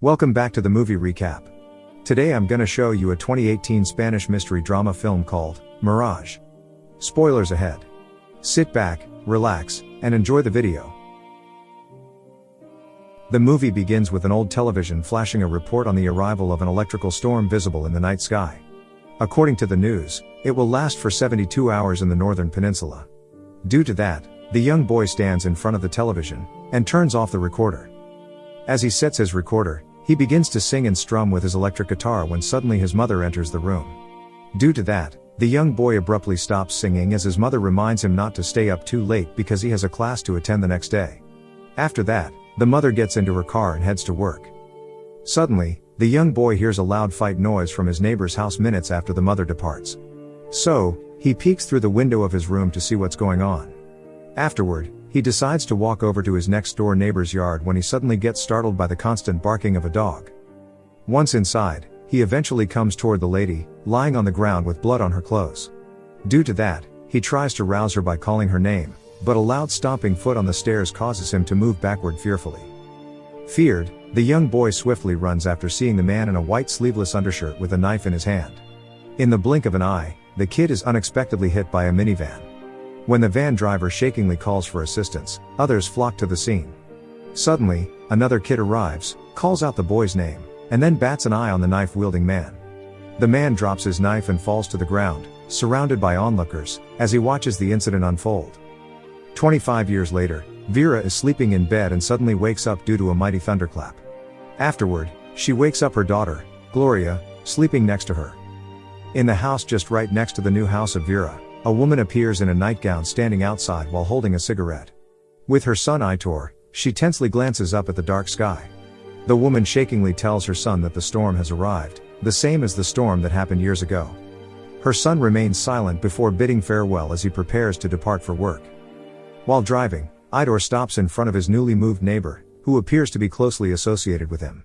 Welcome back to the movie recap. Today I'm gonna show you a 2018 Spanish mystery drama film called Mirage. Spoilers ahead. Sit back, relax, and enjoy the video. The movie begins with an old television flashing a report on the arrival of an electrical storm visible in the night sky. According to the news, it will last for 72 hours in the northern peninsula. Due to that, the young boy stands in front of the television and turns off the recorder. As he sets his recorder, he begins to sing and strum with his electric guitar when suddenly his mother enters the room. Due to that, the young boy abruptly stops singing as his mother reminds him not to stay up too late because he has a class to attend the next day. After that, the mother gets into her car and heads to work. Suddenly, the young boy hears a loud fight noise from his neighbor's house minutes after the mother departs. So, he peeks through the window of his room to see what's going on. Afterward, he decides to walk over to his next door neighbor's yard when he suddenly gets startled by the constant barking of a dog. Once inside, he eventually comes toward the lady, lying on the ground with blood on her clothes. Due to that, he tries to rouse her by calling her name, but a loud stomping foot on the stairs causes him to move backward fearfully. Feared, the young boy swiftly runs after seeing the man in a white sleeveless undershirt with a knife in his hand. In the blink of an eye, the kid is unexpectedly hit by a minivan. When the van driver shakingly calls for assistance, others flock to the scene. Suddenly, another kid arrives, calls out the boy's name, and then bats an eye on the knife-wielding man. The man drops his knife and falls to the ground, surrounded by onlookers, as he watches the incident unfold. 25 years later, Vera is sleeping in bed and suddenly wakes up due to a mighty thunderclap. Afterward, she wakes up her daughter, Gloria, sleeping next to her. In the house just right next to the new house of Vera, a woman appears in a nightgown standing outside while holding a cigarette. With her son Aitor, she tensely glances up at the dark sky. The woman shakingly tells her son that the storm has arrived, the same as the storm that happened years ago. Her son remains silent before bidding farewell as he prepares to depart for work. While driving, Aitor stops in front of his newly moved neighbor, who appears to be closely associated with him.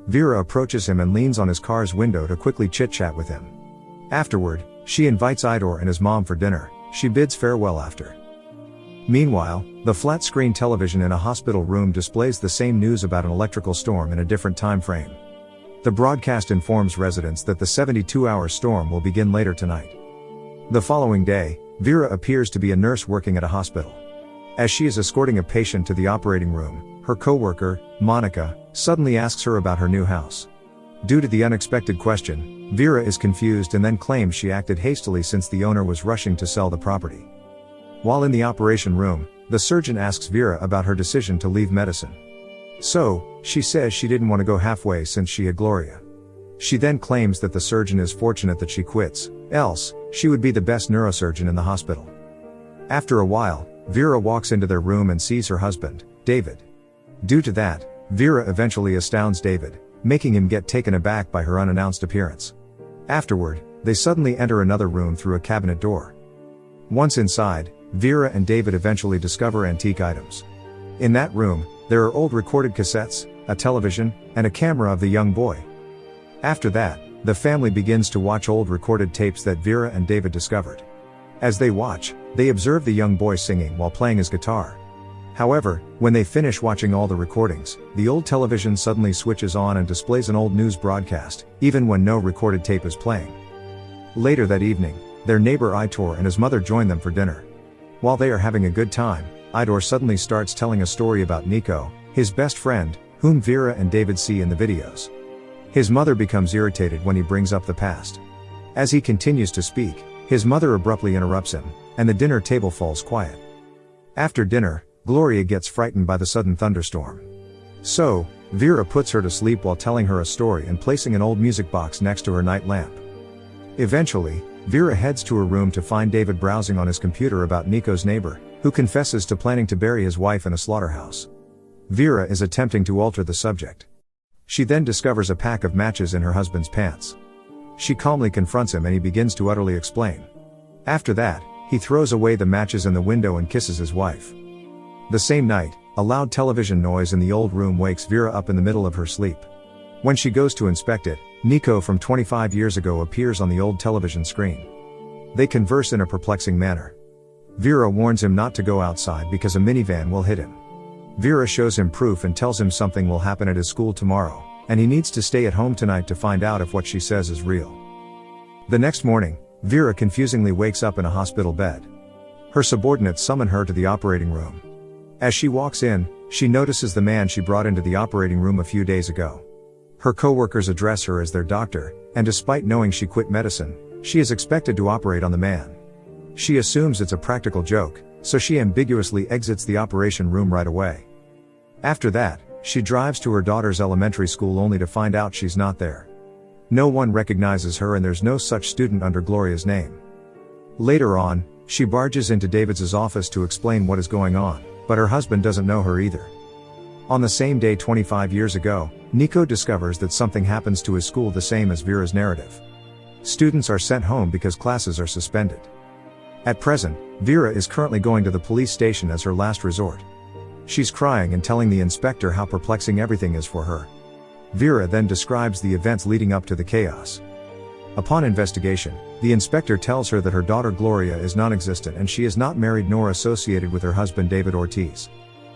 Vera approaches him and leans on his car's window to quickly chit-chat with him. Afterward, she invites Aitor and his mom for dinner. She bids farewell after. Meanwhile, the flat-screen television in a hospital room displays the same news about an electrical storm in a different time frame. The broadcast informs residents that the 72-hour storm will begin later tonight. The following day, Vera appears to be a nurse working at a hospital. As she is escorting a patient to the operating room, her co-worker, Monica, suddenly asks her about her new house. Due to the unexpected question, Vera is confused and then claims she acted hastily since the owner was rushing to sell the property. While in the operation room, the surgeon asks Vera about her decision to leave medicine. So, she says she didn't want to go halfway since she had Gloria. She then claims that the surgeon is fortunate that she quits, else, she would be the best neurosurgeon in the hospital. After a while, Vera walks into their room and sees her husband, David. Due to that, Vera eventually astounds David, making him get taken aback by her unannounced appearance. Afterward, they suddenly enter another room through a cabinet door. Once inside, Vera and David eventually discover antique items. In that room, there are old recorded cassettes, a television, and a camera of the young boy. After that, the family begins to watch old recorded tapes that Vera and David discovered. As they watch, they observe the young boy singing while playing his guitar. However, when they finish watching all the recordings, the old television suddenly switches on and displays an old news broadcast, even when no recorded tape is playing. Later that evening, their neighbor Aitor and his mother join them for dinner. While they are having a good time, Aitor suddenly starts telling a story about Nico, his best friend, whom Vera and David see in the videos. His mother becomes irritated when he brings up the past. As he continues to speak, his mother abruptly interrupts him, and the dinner table falls quiet. After dinner, Gloria gets frightened by the sudden thunderstorm. So, Vera puts her to sleep while telling her a story and placing an old music box next to her night lamp. Eventually, Vera heads to her room to find David browsing on his computer about Nico's neighbor, who confesses to planning to bury his wife in a slaughterhouse. Vera is attempting to alter the subject. She then discovers a pack of matches in her husband's pants. She calmly confronts him and he begins to utterly explain. After that, he throws away the matches in the window and kisses his wife. The same night, a loud television noise in the old room wakes Vera up in the middle of her sleep. When she goes to inspect it, Nico from 25 years ago appears on the old television screen. They converse in a perplexing manner. Vera warns him not to go outside because a minivan will hit him. Vera shows him proof and tells him something will happen at his school tomorrow, and he needs to stay at home tonight to find out if what she says is real. The next morning, Vera confusingly wakes up in a hospital bed. Her subordinates summon her to the operating room. As she walks in, she notices the man she brought into the operating room a few days ago. Her co-workers address her as their doctor, and despite knowing she quit medicine, she is expected to operate on the man. She assumes it's a practical joke, so she ambiguously exits the operation room right away. After that, she drives to her daughter's elementary school only to find out she's not there. No one recognizes her and there's no such student under Gloria's name. Later on, she barges into David's office to explain what is going on, but her husband doesn't know her either. On the same day 25 years ago, Nico discovers that something happens to his school the same as Vera's narrative. Students are sent home because classes are suspended. At present, Vera is currently going to the police station as her last resort. She's crying and telling the inspector how perplexing everything is for her. Vera then describes the events leading up to the chaos. Upon investigation, the inspector tells her that her daughter Gloria is non-existent and she is not married nor associated with her husband David Ortiz.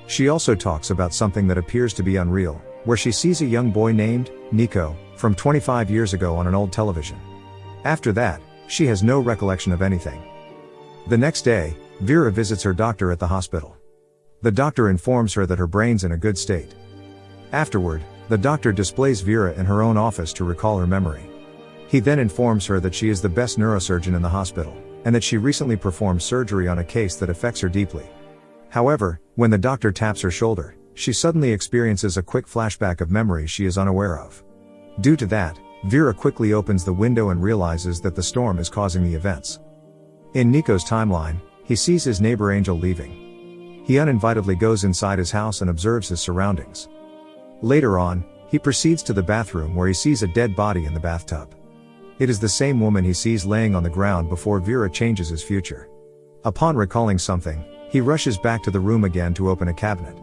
She also talks about something that appears to be unreal, where she sees a young boy named Nico from 25 years ago on an old television. After that, she has no recollection of anything. The next day, Vera visits her doctor at the hospital. The doctor informs her that her brain's in a good state. Afterward, the doctor displays Vera in her own office to recall her memory. He then informs her that she is the best neurosurgeon in the hospital, and that she recently performed surgery on a case that affects her deeply. However, when the doctor taps her shoulder, she suddenly experiences a quick flashback of memories she is unaware of. Due to that, Vera quickly opens the window and realizes that the storm is causing the events. In Nico's timeline, he sees his neighbor Angel leaving. He uninvitedly goes inside his house and observes his surroundings. Later on, he proceeds to the bathroom where he sees a dead body in the bathtub. It is the same woman he sees laying on the ground before Vera changes his future. Upon recalling something, he rushes back to the room again to open a cabinet.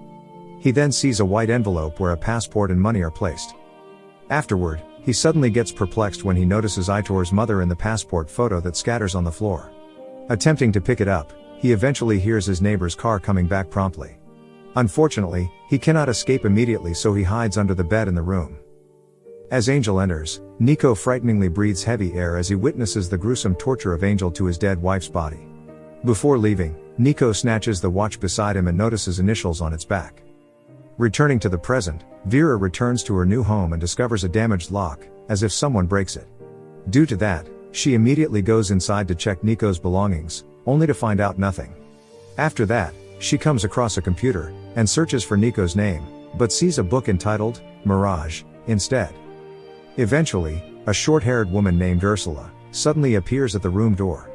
He then sees a white envelope where a passport and money are placed. Afterward, he suddenly gets perplexed when he notices Aitor's mother in the passport photo that scatters on the floor. Attempting to pick it up, he eventually hears his neighbor's car coming back promptly. Unfortunately, he cannot escape immediately, so he hides under the bed in the room. As Angel enters, Nico frighteningly breathes heavy air as he witnesses the gruesome torture of Angel to his dead wife's body. Before leaving, Nico snatches the watch beside him and notices initials on its back. Returning to the present, Vera returns to her new home and discovers a damaged lock, as if someone breaks it. Due to that, she immediately goes inside to check Nico's belongings, only to find out nothing. After that, she comes across a computer, and searches for Nico's name, but sees a book entitled Mirage instead. Eventually, a short-haired woman named Ursula suddenly appears at the room door.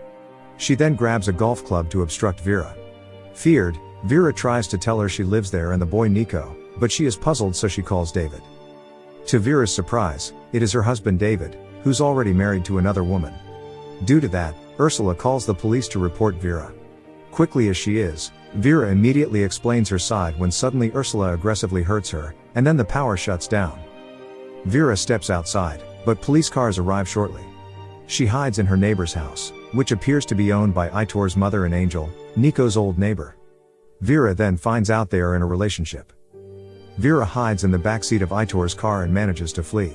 She then grabs a golf club to obstruct Vera. Feared, Vera tries to tell her she lives there and the boy Nico, but she is puzzled, so she calls David. To Vera's surprise, it is her husband David, who's already married to another woman. Due to that, Ursula calls the police to report Vera. Quickly as she is, Vera immediately explains her side when suddenly Ursula aggressively hurts her, and then the power shuts down. Vera steps outside, but police cars arrive shortly. She hides in her neighbor's house, which appears to be owned by Aitor's mother and Angel, Nico's old neighbor. Vera then finds out they are in a relationship. Vera hides in the backseat of Aitor's car and manages to flee.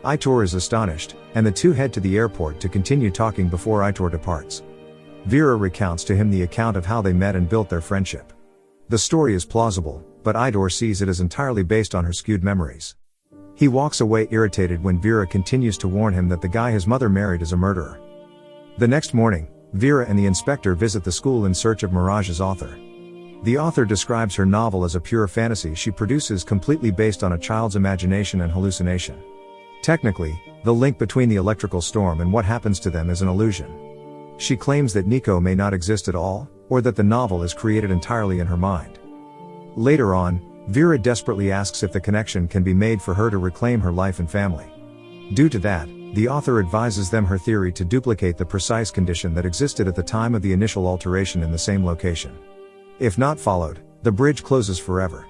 Aitor is astonished, and the two head to the airport to continue talking before Aitor departs. Vera recounts to him the account of how they met and built their friendship. The story is plausible, but Aitor sees it as entirely based on her skewed memories. He walks away irritated when Vera continues to warn him that the guy his mother married is a murderer. The next morning, Vera and the inspector visit the school in search of Mirage's author. The author describes her novel as a pure fantasy she produces completely based on a child's imagination and hallucination. Technically, the link between the electrical storm and what happens to them is an illusion. She claims that Nico may not exist at all, or that the novel is created entirely in her mind. Later on, Vera desperately asks if the connection can be made for her to reclaim her life and family. Due to that, the author advises them her theory to duplicate the precise condition that existed at the time of the initial alteration in the same location. If not followed, the bridge closes forever.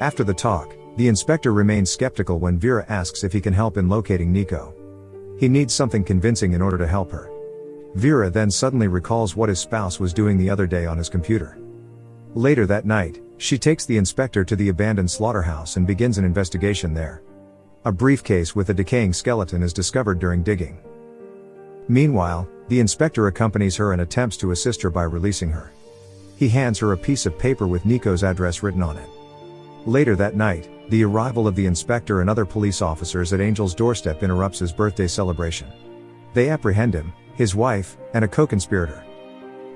After the talk, the inspector remains skeptical when Vera asks if he can help in locating Nico. He needs something convincing in order to help her. Vera then suddenly recalls what his spouse was doing the other day on his computer. Later that night, she takes the inspector to the abandoned slaughterhouse and begins an investigation there. A briefcase with a decaying skeleton is discovered during digging. Meanwhile, the inspector accompanies her and attempts to assist her by releasing her. He hands her a piece of paper with Nico's address written on it. Later that night, the arrival of the inspector and other police officers at Angel's doorstep interrupts his birthday celebration. They apprehend him, his wife, and a co-conspirator.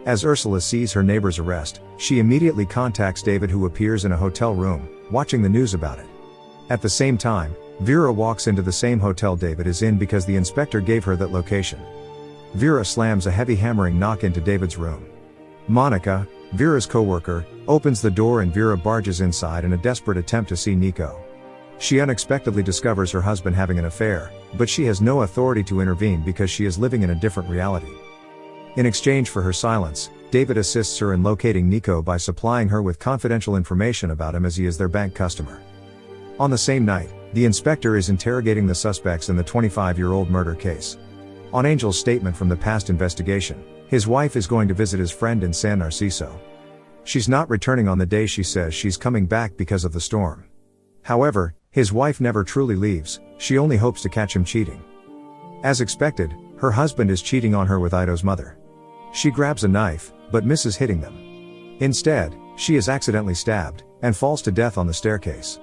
As Ursula sees her neighbor's arrest, she immediately contacts David, who appears in a hotel room, watching the news about it. At the same time, Vera walks into the same hotel David is in because the inspector gave her that location. Vera slams a heavy hammering knock into David's room. Monica, Vera's co-worker, opens the door and Vera barges inside in a desperate attempt to see Nico. She unexpectedly discovers her husband having an affair, but she has no authority to intervene because she is living in a different reality. In exchange for her silence, David assists her in locating Nico by supplying her with confidential information about him as he is their bank customer. On the same night, the inspector is interrogating the suspects in the 25-year-old murder case. On Angel's statement from the past investigation, his wife is going to visit his friend in San Narciso. She's not returning on the day she says she's coming back because of the storm. However, his wife never truly leaves, she only hopes to catch him cheating. As expected, her husband is cheating on her with Ido's mother. She grabs a knife, but misses hitting them. Instead, she is accidentally stabbed, and falls to death on the staircase.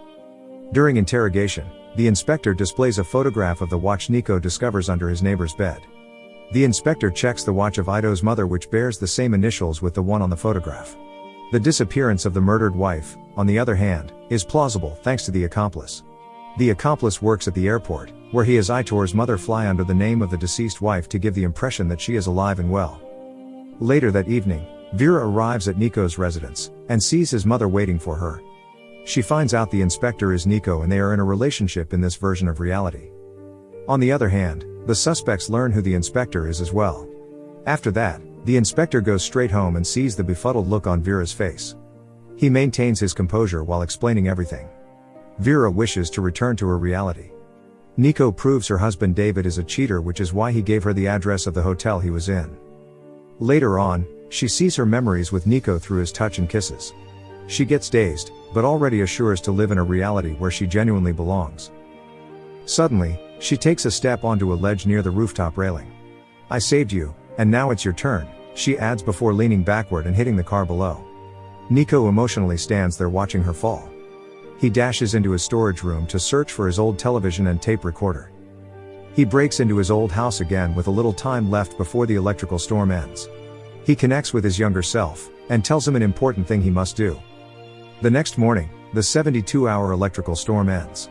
During interrogation, the inspector displays a photograph of the watch Nico discovers under his neighbor's bed. The inspector checks the watch of Ido's mother, which bears the same initials with the one on the photograph. The disappearance of the murdered wife, on the other hand, is plausible thanks to the accomplice. The accomplice works at the airport, where he has Aitor's mother fly under the name of the deceased wife to give the impression that she is alive and well. Later that evening, Vera arrives at Nico's residence, and sees his mother waiting for her. She finds out the inspector is Nico and they are in a relationship in this version of reality. On the other hand, the suspects learn who the inspector is as well. After that, the inspector goes straight home and sees the befuddled look on Vera's face. He maintains his composure while explaining everything. Vera wishes to return to her reality. Nico proves her husband David is a cheater, which is why he gave her the address of the hotel he was in. Later on, she sees her memories with Nico through his touch and kisses. She gets dazed, but already assures to live in a reality where she genuinely belongs. Suddenly, she takes a step onto a ledge near the rooftop railing. "I saved you, and now it's your turn," she adds before leaning backward and hitting the car below. Nico emotionally stands there watching her fall. He dashes into his storage room to search for his old television and tape recorder. He breaks into his old house again with a little time left before the electrical storm ends. He connects with his younger self, and tells him an important thing he must do. The next morning, the 72-hour electrical storm ends.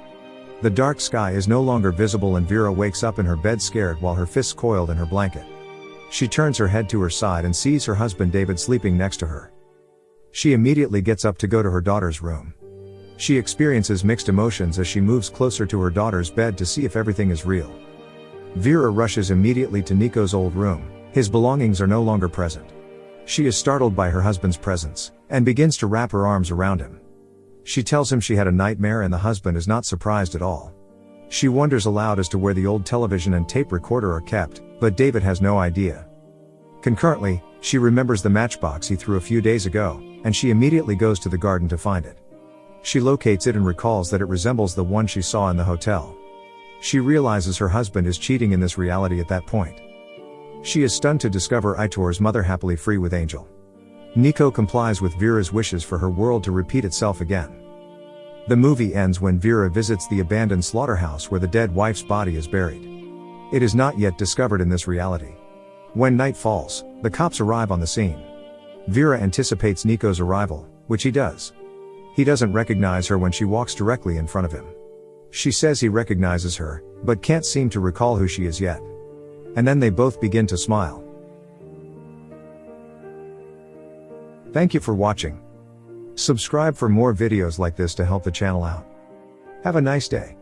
The dark sky is no longer visible and Vera wakes up in her bed scared while her fists coiled in her blanket. She turns her head to her side and sees her husband David sleeping next to her. She immediately gets up to go to her daughter's room. She experiences mixed emotions as she moves closer to her daughter's bed to see if everything is real. Vera rushes immediately to Nico's old room. His belongings are no longer present. She is startled by her husband's presence, and begins to wrap her arms around him. She tells him she had a nightmare and the husband is not surprised at all. She wonders aloud as to where the old television and tape recorder are kept, but David has no idea. Concurrently, she remembers the matchbox he threw a few days ago, and she immediately goes to the garden to find it. She locates it and recalls that it resembles the one she saw in the hotel. She realizes her husband is cheating in this reality at that point. She is stunned to discover Aitor's mother happily free with Angel. Nico complies with Vera's wishes for her world to repeat itself again. The movie ends when Vera visits the abandoned slaughterhouse where the dead wife's body is buried. It is not yet discovered in this reality. When night falls, the cops arrive on the scene. Vera anticipates Nico's arrival, which he does. He doesn't recognize her when she walks directly in front of him. She says he recognizes her, but can't seem to recall who she is yet. And then they both begin to smile. Thank you for watching. Subscribe for more videos like this to help the channel out. Have a nice day.